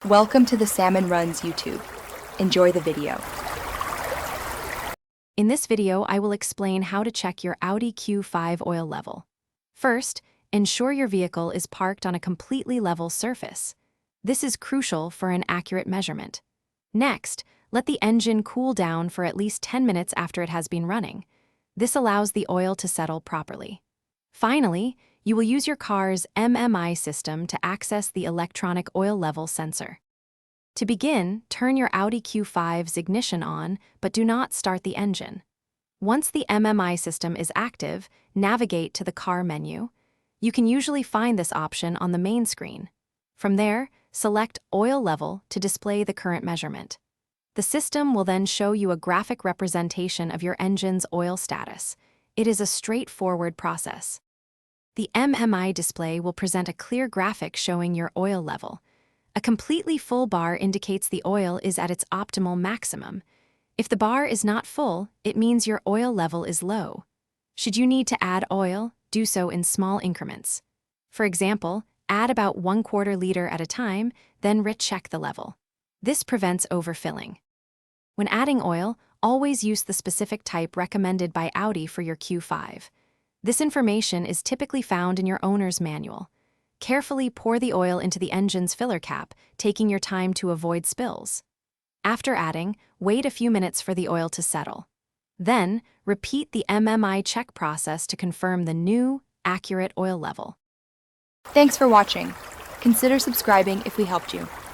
Welcome to the Salmon Runs YouTube. Enjoy the video. In this video, I will explain how to check your Audi Q5 oil level. First, ensure your vehicle is parked on a completely level surface. This is crucial for an accurate measurement. Next, let the engine cool down for at least 10 minutes after it has been running. This allows the oil to settle properly. Finally, you will use your car's MMI system to access the electronic oil level sensor. To begin, turn your Audi Q5's ignition on, but do not start the engine. Once the MMI system is active, navigate to the car menu. You can usually find this option on the main screen. From there, select Oil Level to display the current measurement. The system will then show you a graphic representation of your engine's oil status. It is a straightforward process. The MMI display will present a clear graphic showing your oil level. A completely full bar indicates the oil is at its optimal maximum. If the bar is not full, it means your oil level is low. Should you need to add oil, do so in small increments. For example, add about 1/4 liter at a time, then recheck the level. This prevents overfilling. When adding oil, always use the specific type recommended by Audi for your Q5. This information is typically found in your owner's manual. Carefully pour the oil into the engine's filler cap, taking your time to avoid spills. After adding, wait a few minutes for the oil to settle. Then, repeat the MMI check process to confirm the new, accurate oil level. Thanks for watching. Consider subscribing if we helped you.